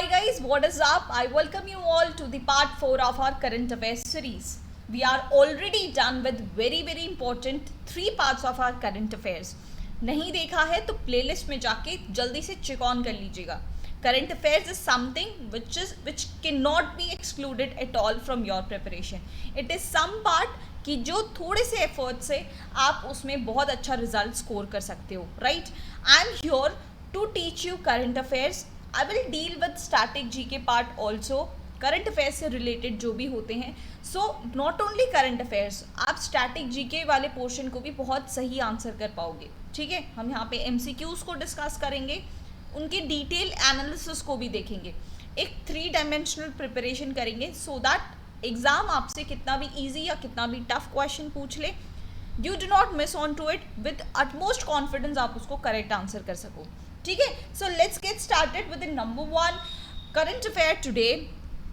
Hi guys, what is up? I welcome you all to the part 4 of our current affairs series. We are already done with very important 3 parts of our current affairs. नहीं देखा है तो playlist में जाके जल्दी से check on कर लीजिएगा. Current affairs is something which cannot be excluded at all from your preparation. It is some part कि जो थोड़े से एफर्ट से आप उसमें बहुत अच्छा रिजल्ट स्कोर कर सकते हो, right? I am here to teach you current affairs. I will deal with static GK part also, current affairs से रिलेटेड जो भी होते हैं. So not only current affairs, आप स्टैटिक जीके वाले पोर्शन को भी बहुत सही आंसर कर पाओगे. ठीक है, हम यहाँ पे एमसीक्यूज को डिस्कस करेंगे, उनके डिटेल एनालिसिस को भी देखेंगे, एक 3 डायमेंशनल प्रिपरेशन करेंगे सो दैट एग्जाम आपसे कितना भी इजी या कितना भी टफ क्वेश्चन पूछ ले, you do not miss on to it. With utmost confidence आप उसको करेक्ट आंसर कर सको. ठीक है, so let's get started with the number 1 current affair today.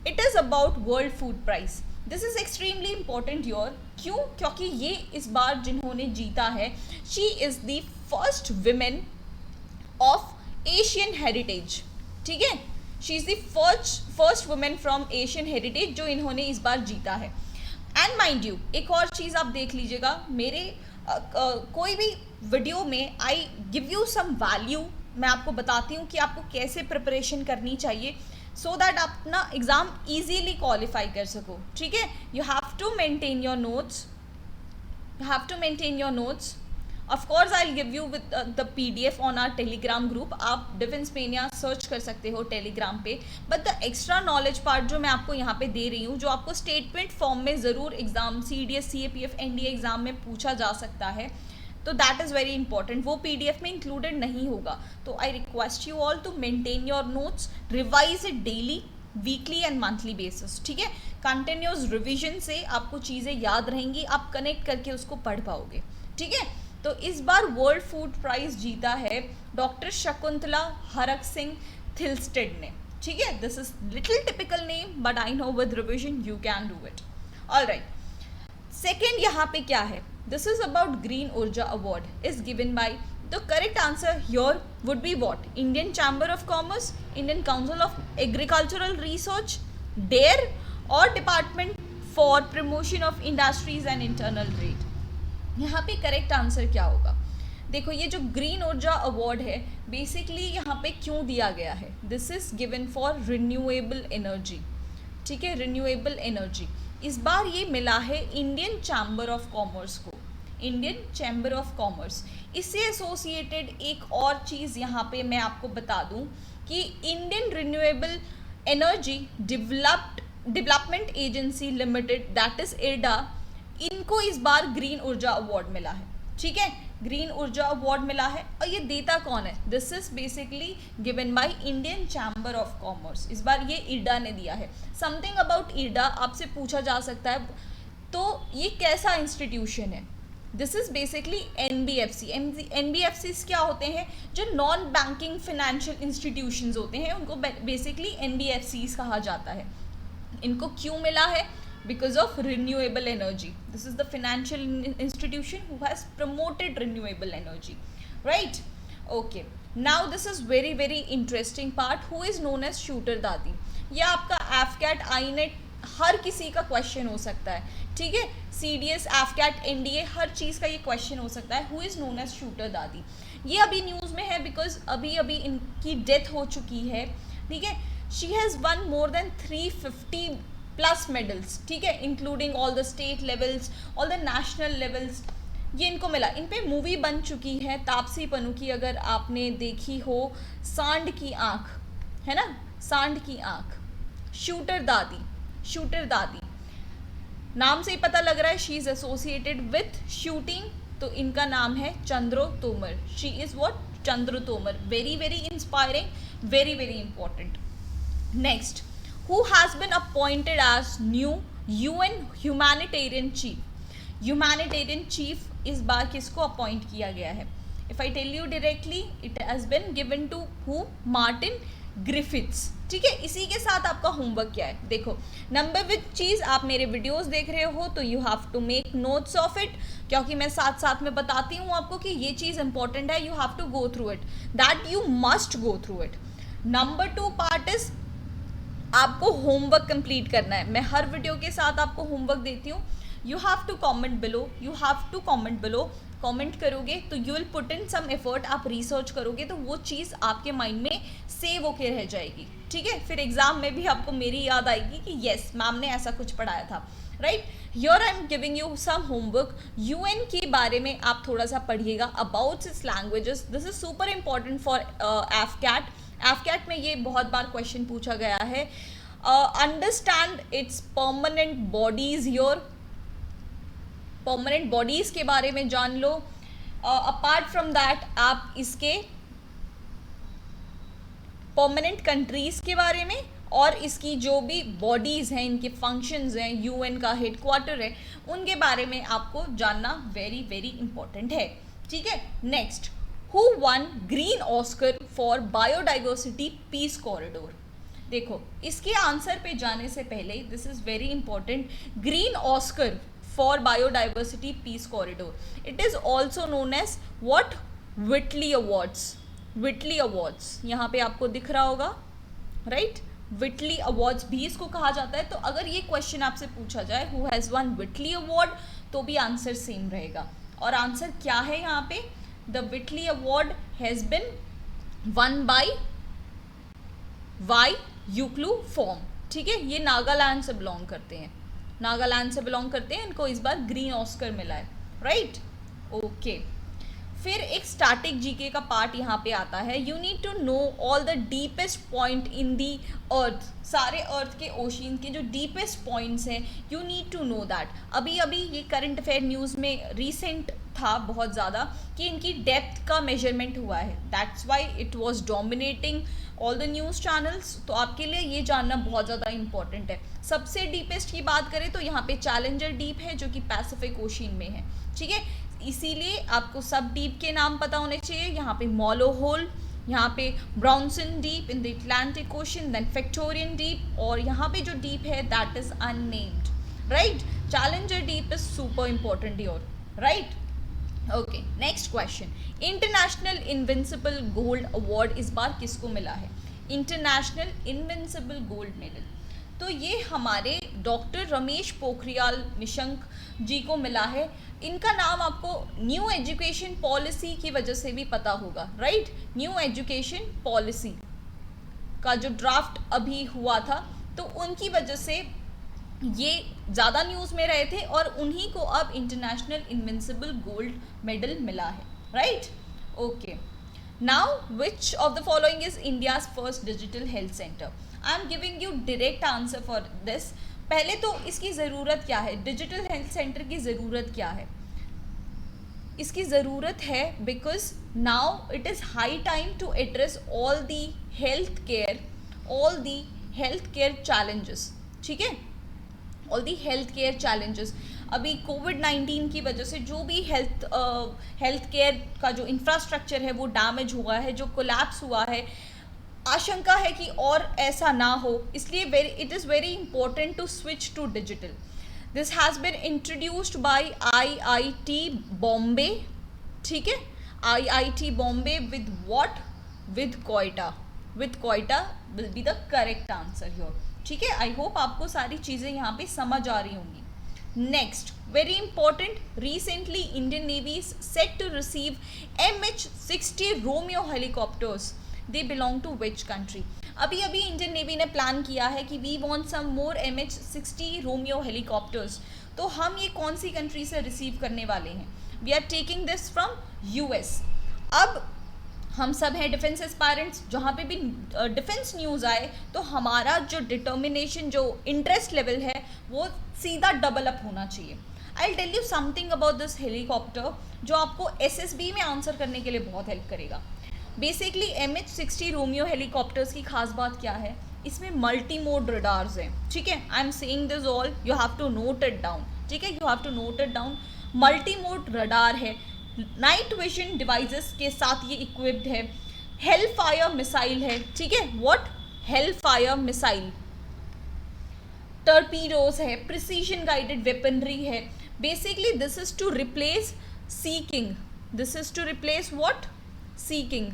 It is about world food prize. This is extremely important your. क्यों? क्योंकि ये इस बार जिन्होंने जीता है, she is the first women of Asian heritage. ठीक है, she is the first woman from Asian heritage जो इन्होंने इस बार जीता है. एंड माइंड यू, एक और चीज़ आप देख लीजिएगा, मेरे कोई भी वीडियो में I give you some value. मैं आपको बताती हूँ कि आपको कैसे प्रिपरेशन करनी चाहिए सो दैट आप अपना एग्ज़ाम ईजीली क्वालिफाई कर सको. ठीक है, you have to maintain your notes, Of course, I'll give you with the PDF on our Telegram group. आप डिफेंस मेनिया सर्च कर सकते हो टेलीग्राम पे. But the extra knowledge part जो मैं आपको यहाँ पे दे रही हूँ, जो आपको स्टेटमेंट फॉर्म में ज़रूर exam CDS CAPF NDA exam में पूछा जा सकता है, तो दैट इज़ वेरी इंपॉर्टेंट. वो PDF में इंक्लूडेड नहीं होगा. तो I request you all to maintain your notes, revise it daily, weekly and monthly basis. ठीक है, कंटिन्यूस रिविजन से आपको चीज़ें याद रहेंगी, आप कनेक्ट करके उसको पढ़ पाओगे. ठीक है, तो इस बार वर्ल्ड फूड प्राइज जीता है डॉक्टर शकुंतला हरक सिंह थिल्स्टेड ने. ठीक है, this is little typical name but I know with revision you can do it. Alright, second यहाँ पे क्या है? This is about green Urja award is given by. The correct answer here would be what? Indian Chamber of Commerce, Indian Council of Agricultural Research, DARE और department for promotion of industries and internal trade. यहाँ पे correct answer क्या होगा? देखो, ये जो green Urja award है basically यहाँ पे क्यों दिया गया है? This is given for renewable energy. ठीक है, रिन्यूएबल एनर्जी. इस बार ये मिला है इंडियन चैम्बर ऑफ कॉमर्स को, इंडियन चैम्बर ऑफ कॉमर्स. इससे एसोसिएटेड एक और चीज़ यहाँ पे मैं आपको बता दूँ कि Indian renewable energy development agency limited, that is IRDA, इनको इस बार ग्रीन ऊर्जा अवार्ड मिला है. ठीक है, ग्रीन ऊर्जा अवार्ड मिला है. और ये देता कौन है? This is basically given by Indian Chamber of commerce. इस बार ये IRDA ने दिया है. समथिंग अबाउट IRDA आपसे पूछा जा सकता है, तो ये कैसा इंस्टीट्यूशन है? This is basically NBFC. NBFCs क्या होते हैं? जो नॉन बैंकिंग फाइनेंशियल इंस्टीट्यूशंस होते हैं उनको बेसिकली NBFCs कहा जाता है. इनको क्यों मिला है? Because of renewable energy. This is the financial institution who has promoted renewable energy, right? Okay, now this is very interesting part. Who is known as shooter दादी? ये आपका AFCAT INET हर किसी का क्वेश्चन हो सकता है. ठीक है, CDS AFCAT NDA हर चीज़ का ये क्वेश्चन हो सकता है. Who is known as shooter दादी? ये अभी न्यूज़ में है बिकॉज अभी इनकी डेथ हो चुकी है. ठीक है, she has won more than 350 plus medals. ठीक है, including all the state levels, all the national levels. ये इनको मिला. इन पे मूवी बन चुकी है तापसी पन्नू की, अगर आपने देखी हो, सांड की आँख, है ना, सांड की आँख. शूटर दादी नाम से ही पता लग रहा है she is associated with shooting. तो इनका नाम है Chandro Tomar. She is what? Chandro Tomar. Very inspiring, very important. Next, who has been appointed as new UN humanitarian chief. Humanitarian chief इस बार किसको अपॉइंट किया गया है? If I tell you directly, it has been given to who? Martin Griffiths. ठीक है, इसी के साथ आपका होमवर्क क्या है? देखो, नंबर विच चीज़ आप मेरे वीडियोस देख रहे हो तो you have to make notes of it, क्योंकि मैं साथ में बताती हूँ आपको कि ये चीज़ इंपॉर्टेंट है. You have to go through it, that you must go through it. Number 2 part is आपको होमवर्क कंप्लीट करना है। मैं हर वीडियो के साथ आपको होमवर्क देती हूँ। You have to comment below, you have to comment below. Comment करोगे तो you will put in some effort, आप रिसर्च करोगे तो वो चीज़ आपके माइंड में सेव होके रह जाएगी, ठीक है। फिर एग्जाम में भी आपको मेरी याद आएगी कि येस मैम ने ऐसा कुछ पढ़ाया था, right. Here I am giving you some homework. UN के बारे में आप थोड़ा सा पढ़िएगा, about its languages. This is super important for AFCAT. AFCAT में ये बहुत बार क्वेश्चन पूछा गया है। Understand its permanent bodies, your permanent bodies के बारे में जान लो। अपार्ट फ्रॉम दैट आप इसके परमानेंट कंट्रीज के बारे में और इसकी जो भी बॉडीज हैं, इनके फंक्शंस हैं, यूएन का हेडक्वार्टर है, उनके बारे में आपको जानना वेरी वेरी इंपॉर्टेंट है, ठीक है। Next, who won green Oscar for biodiversity peace corridor. देखो, इसके आंसर पे जाने से पहले this is very important. Green Oscar for biodiversity peace corridor, it is also known as what, Whitley awards. Whitley awards यहाँ पे आपको दिख रहा होगा, राइट। विटली अवार्ड्स भी इसको कहा जाता है। तो अगर ये क्वेश्चन आपसे पूछा जाए हु हैज़ वन विटली अवार्ड, तो भी आंसर सेम रहेगा। और आंसर क्या है यहाँ पे, the Whitley award has been won by Y यूक्लू फॉर्म, ठीक है। ये नागालैंड से बिलोंग करते हैं, नागालैंड से बिलोंग करते हैं। इनको इस बार ग्रीन ऑस्कर मिला है, राइट। ओके, फिर एक स्टैटिक जीके का पार्ट यहाँ पे आता है। You need to know all the deepest point in the earth. सारे अर्थ के ओशियन के जो डीपेस्ट पॉइंट्स हैं, you need to know that. अभी अभी ये करंट अफेयर न्यूज़ में रिसेंट था बहुत ज़्यादा कि इनकी डेप्थ का मेजरमेंट हुआ है। That's why it was dominating all the news channels. तो आपके लिए ये जानना बहुत ज़्यादा इंपॉर्टेंट है। सबसे डीपेस्ट की बात करें तो यहाँ पे चैलेंजर डीप है, जो कि पैसिफिक ओशियन में है, ठीक है। इसीलिए आपको सब डीप के नाम पता होने चाहिए। यहाँ पे मॉलो होल, यहाँ पे Brownson deep in the Atlantic ocean, then Victorian deep, और यहाँ पे जो डीप है that is unnamed, right. Challenger deep is super important your, right. Okay, next question, international invincible gold award इस बार किसको मिला है? इंटरनेशनल इनविंसिबल गोल्ड मेडल, तो ये हमारे डॉक्टर रमेश पोखरियाल निशंक जी को मिला है। इनका नाम आपको न्यू एजुकेशन पॉलिसी की वजह से भी पता होगा, राइट। न्यू एजुकेशन पॉलिसी का जो ड्राफ्ट अभी हुआ था, तो उनकी वजह से ये ज़्यादा न्यूज़ में रहे थे, और उन्हीं को अब इंटरनेशनल इनविंसिबल गोल्ड मेडल मिला है, right. Okay, now which of the following is India's first digital health centre? I am giving you direct answer for this. पहले तो इसकी ज़रूरत क्या है, डिजिटल हेल्थ सेंटर की ज़रूरत क्या है? इसकी ज़रूरत है because now it is high time to address all the health care challenges, ठीक है, all the health care challenges. अभी कोविड-19 की वजह से जो भी हेल्थ केयर का जो इंफ्रास्ट्रक्चर है वो डैमेज हुआ है, जो कोलैप्स हुआ है, आशंका है कि और ऐसा ना हो, इसलिए it is very important to switch to digital. This has been introduced by IIT Bombay, ठीक है, IIT Bombay with what, with Koita will be the correct answer here, ठीक है। आई होप आपको सारी चीज़ें यहाँ पे समझ आ रही होंगी। Next, very important, recently Indian navy is set to receive MH-60 Romeo helicopters. They belong to which country? अभी अभी इंडियन नेवी ने प्लान किया है कि we want some more MH-60 Romeo helicopters. तो हम ये कौन सी कंट्री से रिसीव करने वाले हैं? We are taking this from US। अब हम सब हैं डिफेंस एस्पायरेंट्स, जहाँ पे भी डिफेंस न्यूज़ आए तो हमारा जो डिटर्मिनेशन, जो इंटरेस्ट लेवल है, वो सीधा डबल अप होना चाहिए। I tell you something about this helicopter, जो आपको SSB में आंसर करने के लिए बहुत हेल्प करेगा। बेसिकली MH-60 रोमियो हेलीकॉप्टर्स की खास बात क्या है? इसमें मल्टी मोड रडार्स हैं, ठीक है। I am saying this all, you have to note it down, ठीक है, you have to note it down. Multi mode radar है, नाइट विजन डिवाइसेस के साथ ये इक्विप्ड है, हेल फायर मिसाइल है, ठीक है, what, hellfire missile, torpedoes है, प्रिसीजन गाइडेड वेपनरी है। Basically this is to replace Sea King, this is to replace what, Sea King.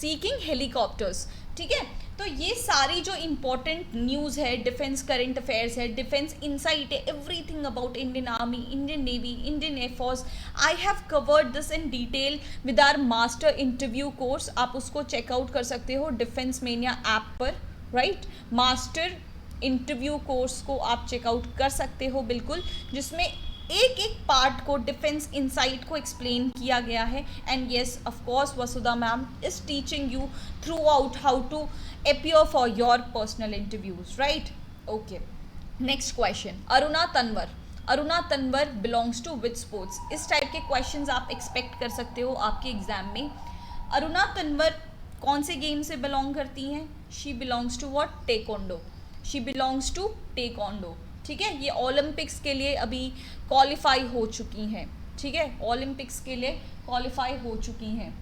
Sea King helicopters, ठीक है। तो ये सारी जो इम्पोर्टेंट न्यूज़ है, डिफेंस करंट अफेयर्स है, डिफेंस इंसाइट है, everything about Indian army, Indian navy, Indian air force, I have covered this in detail with our master interview course. आप उसको चेकआउट कर सकते हो डिफेंस मेनिया ऐप पर, राइट। मास्टर इंटरव्यू कोर्स को आप चेकआउट कर सकते हो बिल्कुल, जिसमें एक एक पार्ट को, डिफेंस इंसाइट को एक्सप्लेन किया गया है। And yes, of course Vasudha ma'am is teaching you throughout how to appear for your personal interviews, right? Okay, next question, Aruna Tanwar. Aruna Tanwar belongs to which sports? इस टाइप के क्वेश्चंस आप expect कर सकते हो आपके एग्जाम में। अरुणा तन्वर कौन से गेम से बिलोंग करती हैं? She belongs to what? Taekwondo. She belongs to taekwondo, ठीक है। ये ओलंपिक्स के लिए अभी क्वालिफाई हो चुकी हैं, ठीक है, ओलंपिक्स के लिए क्वालिफाई हो चुकी हैं।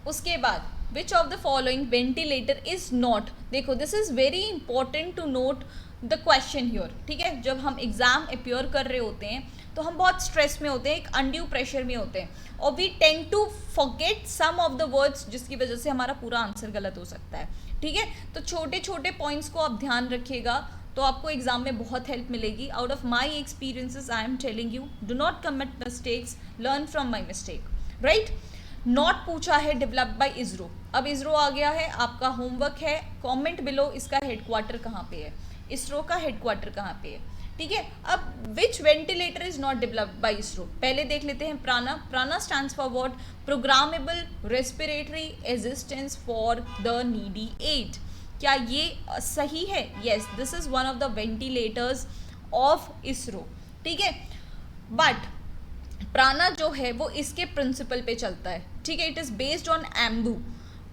उसके बाद which of the following ventilator is not, देखो this is very important to note the question here, ठीक है। जब हम एग्जाम अपियर कर रहे होते हैं तो हम बहुत स्ट्रेस में होते हैं, एक अनड्यू प्रेशर में होते हैं, और we tend to forget some of the words, जिसकी वजह से हमारा पूरा आंसर गलत हो सकता है, ठीक है। तो छोटे छोटे पॉइंट्स को आप ध्यान रखिएगा, तो आपको एग्जाम में बहुत हेल्प मिलेगी। Out of my experiences I am telling you, do not commit mistakes, learn from my mistake, right. Not पूछा है डेवलप्ड बाय इसरो। अब इसरो आ गया है, आपका होमवर्क है, कमेंट बिलो इसका हेडक्वार्टर कहाँ पे है, इसरो का हेडक्वार्टर कहाँ पे है, ठीक है। अब which ventilator is not developed by ISRO, पहले देख लेते हैं Prana. Prana stands for what? Programmable respiratory assistance for the needy aid. क्या ये सही है? Yes, this is one of the ventilators of ISRO, ठीक है। बट प्राणा जो है वो इसके प्रिंसिपल पे चलता है, ठीक है। It is based on Ambu,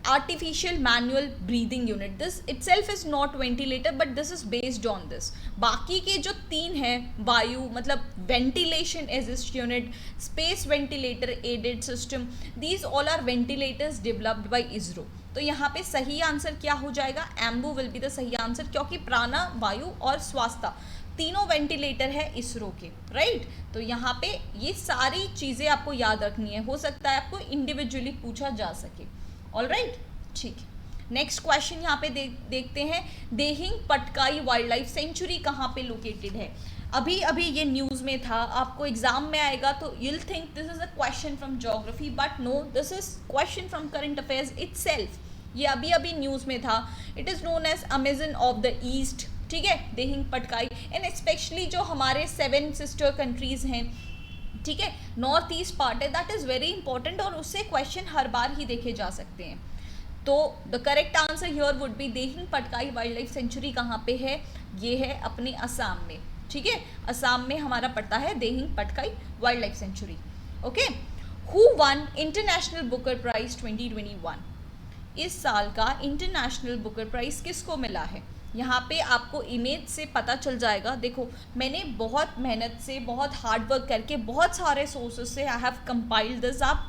artificial manual breathing unit. This itself is not ventilator, but this is based on this. बाकी के जो तीन हैं, वायु मतलब ventilation assist unit, space ventilator aided system, these all are ventilators developed by ISRO. तो यहाँ पे सही आंसर क्या हो जाएगा? एम्बू विल बी द सही आंसर, क्योंकि प्राणा, वायु और स्वास्थ्य तीनों वेंटिलेटर है इसरो के, राइट। तो यहाँ पे ये सारी चीज़ें आपको याद रखनी है, हो सकता है आपको इंडिविजुअली पूछा जा सके, ऑलराइट, ठीक है। नेक्स्ट क्वेश्चन यहाँ पे देखते हैं, Dehing Patkai wildlife century कहाँ पे लोकेटेड है? अभी अभी ये न्यूज़ में था, आपको एग्जाम में आएगा तो you'll think this is a question from geography, but no, this is question from current affairs itself. ये अभी अभी न्यूज़ में था। It is known as Amazon of the east, ठीक है, देहिंग पटकाई। एंड स्पेशली जो हमारे 7 सिस्टर कंट्रीज़ हैं, ठीक है, नॉर्थ ईस्ट पार्ट है, दैट इज़ वेरी इंपॉर्टेंट, और उससे क्वेश्चन हर बार ही देखे जा सकते हैं। तो the correct answer here would B Dehing Patkai wildlife century कहाँ पे है? ये है अपने असम में, ठीक है, असम में हमारा पड़ता है Dehing Patkai wildlife sanctuary. Okay, who won international Booker prize 2021? इस साल का इंटरनेशनल बुकर प्राइज किसको मिला है? यहाँ पे आपको इमेज से पता चल जाएगा। देखो, मैंने बहुत मेहनत से, बहुत हार्ड वर्क करके, बहुत सारे सोर्सेज से I have compiled this up,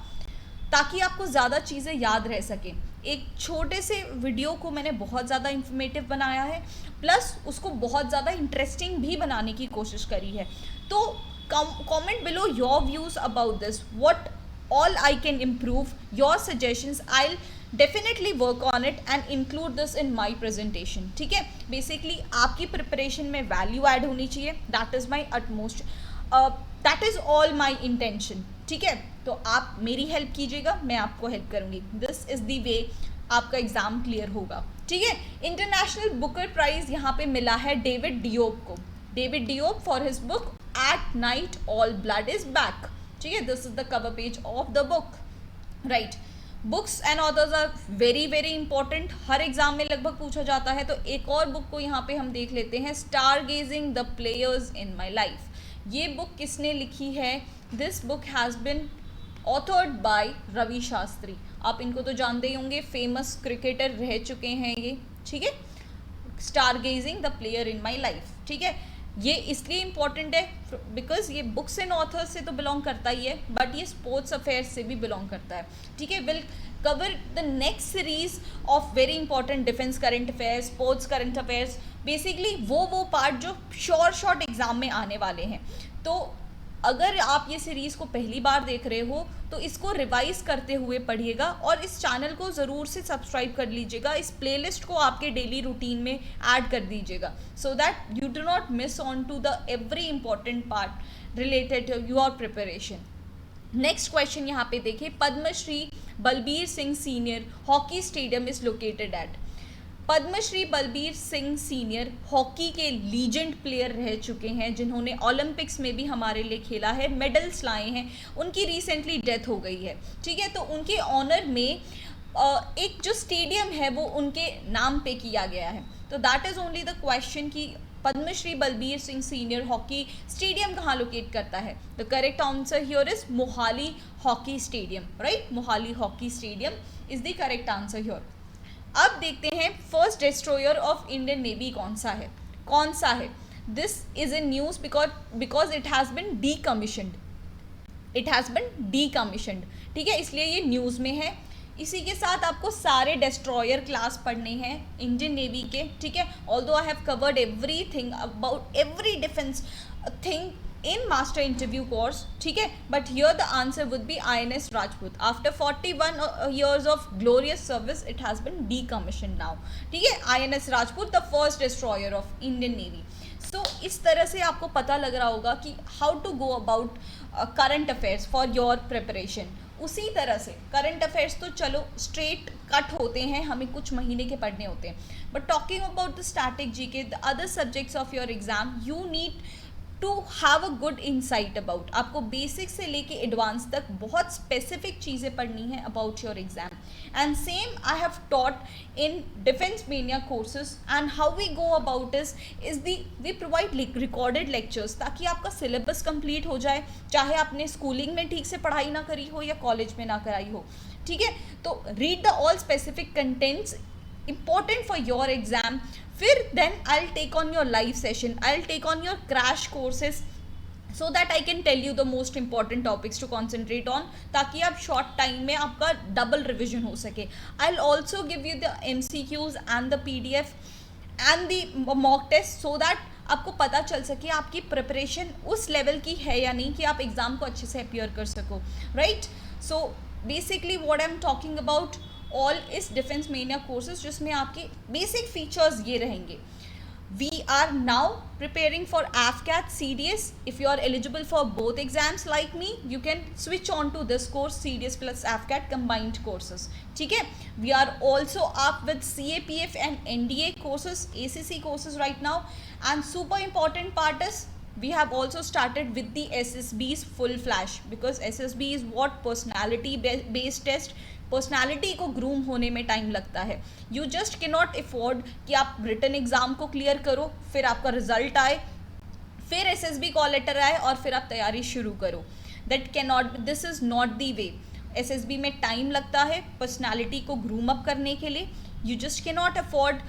ताकि आपको ज़्यादा चीज़ें याद रह सकें। एक छोटे से वीडियो को मैंने बहुत ज़्यादा इंफॉर्मेटिव बनाया है, प्लस उसको बहुत ज़्यादा इंटरेस्टिंग भी बनाने की कोशिश करी है। तो comment below your views about this, what all I can improve, your suggestions, I definitely work on it and include this in my presentation, ठीक है। बेसिकली आपकी प्रिपरेशन में वैल्यू ऐड होनी चाहिए, that is my utmost, that is all my intention, ठीक है। तो आप मेरी हेल्प कीजिएगा, मैं आपको हेल्प करूँगी, दिस इज़ द वे आपका एग्ज़ाम क्लियर होगा, ठीक है। इंटरनेशनल बुकर प्राइज़ यहाँ पे मिला है डेविड डियोप को, David Diop for his book at night all blood is back, ठीक है। This is the cover page of the book, right. Books and authors are very very important, हर exam में लगभग पूछा जाता है। तो एक और बुक को यहाँ पे हम देख लेते हैं, stargazing the players in my life. ये बुक किसने लिखी है? This book has been authored by Ravi Shastri. आप इनको तो जानते ही होंगे, फेमस क्रिकेटर रह चुके हैं ये, ठीक है। Stargazing the player in my life, ठीक है। ये इसलिए इम्पॉर्टेंट है बिकॉज ये बुक्स एंड ऑथर्स से तो बिलोंग करता ही है, बट ये स्पोर्ट्स अफेयर्स से भी बिलोंग करता है, ठीक है। Will cover the next series of very important defence current affairs, sports current affairs, basically वो पार्ट जो शॉर्ट एग्जाम में आने वाले हैं। तो अगर आप ये सीरीज़ को पहली बार देख रहे हो तो इसको रिवाइज करते हुए पढ़िएगा और इस चैनल को ज़रूर से सब्सक्राइब कर लीजिएगा, इस प्लेलिस्ट को आपके डेली रूटीन में ऐड कर दीजिएगा, so that you do not miss on to the every important part related to your preparation. Next question यहाँ पे देखिए, Padmashri Balbir Singh senior hockey stadium is located at. Padmashri Balbir Singh senior hockey के लीजेंड प्लेयर रह चुके हैं, जिन्होंने ओलंपिक्स में भी हमारे लिए खेला है, मेडल्स लाए हैं। उनकी रिसेंटली डेथ हो गई है, ठीक है। तो उनके ऑनर में एक जो स्टेडियम है वो उनके नाम पे किया गया है। तो that is only the question कि Padma Shri Balbir Singh senior hockey stadium कहाँ लोकेट करता है। The correct answer here is Mohali hockey stadium, right. Mohali hockey stadium is the correct answer here. अब देखते हैं first destroyer of Indian navy कौन सा है। This is in news because it has been decommissioned, ठीक है, इसलिए ये न्यूज़ में है। इसी के साथ आपको सारे डिस्ट्रॉयर क्लास पढ़ने हैं इंडियन नेवी के, ठीक है। Although I have covered everything about every defence thing in master interview course, ठीक है, but here the answer would be INS Rajput. After 41 years of glorious service it has been decommissioned now, ठीक है। INS Rajput the first destroyer of Indian Navy. So इस तरह से आपको पता लग रहा होगा कि how to go about current affairs for your preparation. उसी तरह से करंट अफेयर्स तो चलो स्ट्रेट कट होते हैं, हमें कुछ महीने के पढ़ने होते हैं, but talking about the static GK, the other subjects of your exam, you need to have a good insight about. आपको बेसिक से लेके एडवांस तक बहुत स्पेसिफिक चीज़ें पढ़नी है about your exam. And same I have taught in Defence Mania courses, and how we go about is we provide recorded lectures, ताकि आपका सिलेबस कंप्लीट हो जाए, चाहे आपने स्कूलिंग में ठीक से पढ़ाई ना करी हो या कॉलेज में ना कराई हो, ठीक है। तो read the all specific contents important for your exam, फिर then I'll take on your live session, I'll take on your crash courses so that I can tell you the most important topics to concentrate on, ताकि आप short time में आपका double revision हो सके। I'll also give you the MCQs and the PDF and the mock test so that आपको पता चल सके आपकी प्रिपरेशन उस लेवल की है या नहीं कि आप एग्ज़ाम को अच्छे से अपियर कर सको, right. So basically what I am talking about all इस डिफेंस मेनिया कोर्सेज, जिसमें आपके बेसिक फीचर्स ये रहेंगे। We are now preparing for AFCAT CDS. If you are eligible for both exams like me, you can switch on to this course, CDS plus AFCAT combined courses, ठीक है। We are also up with CAPF and NDA courses, ACC courses right now, and super important part is we have also started with the SSB's full flash, because SSB is what personality based test, personality को groom होने में time लगता है। You just cannot afford कि आप written exam को clear करो, फिर आपका रिजल्ट आए, फिर एसएसबी कॉल लेटर आए और फिर आप तैयारी शुरू करो। That can not, this is not the way. SSB में टाइम लगता है पर्सनैलिटी को ग्रूम अप करने के लिए। You just cannot afford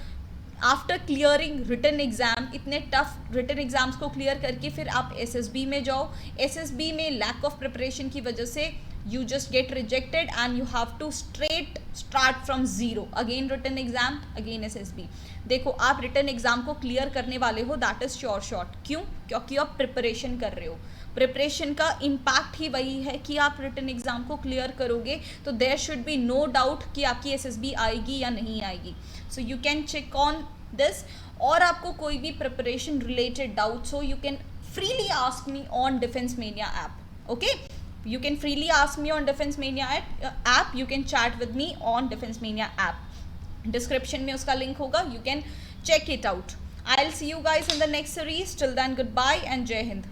after clearing written exam, इतने टफ रिटन एग्ज़ाम्स को क्लियर करके फिर आप एसएसबी में जाओ। एसएसबी में लैक ऑफ प्रिपरेशन की वजह से you just get rejected and you have to start from zero, again written exam, again SSB। देखो आप रिटन एग्जाम को क्लियर करने वाले हो, दैट इज श्योर शॉट। क्यों? क्योंकि आप प्रिपरेशन कर रहे हो। प्रिपरेशन का इम्पैक्ट ही वही है कि आप रिटन एग्जाम को क्लियर करोगे तो there should be no doubt कि आपकी SSB आएगी या नहीं आएगी। So you can check on this. और आपको कोई भी प्रिपरेशन रिलेटेड डाउट्स हो, you can freely ask me on Defence Mania app, okay. You can freely ask me on Defense Mania app. You can chat with me on Defense Mania app. Description में उसका link होगा. You can check it out. I'll see you guys in the next series. Till then, goodbye and Jai Hind.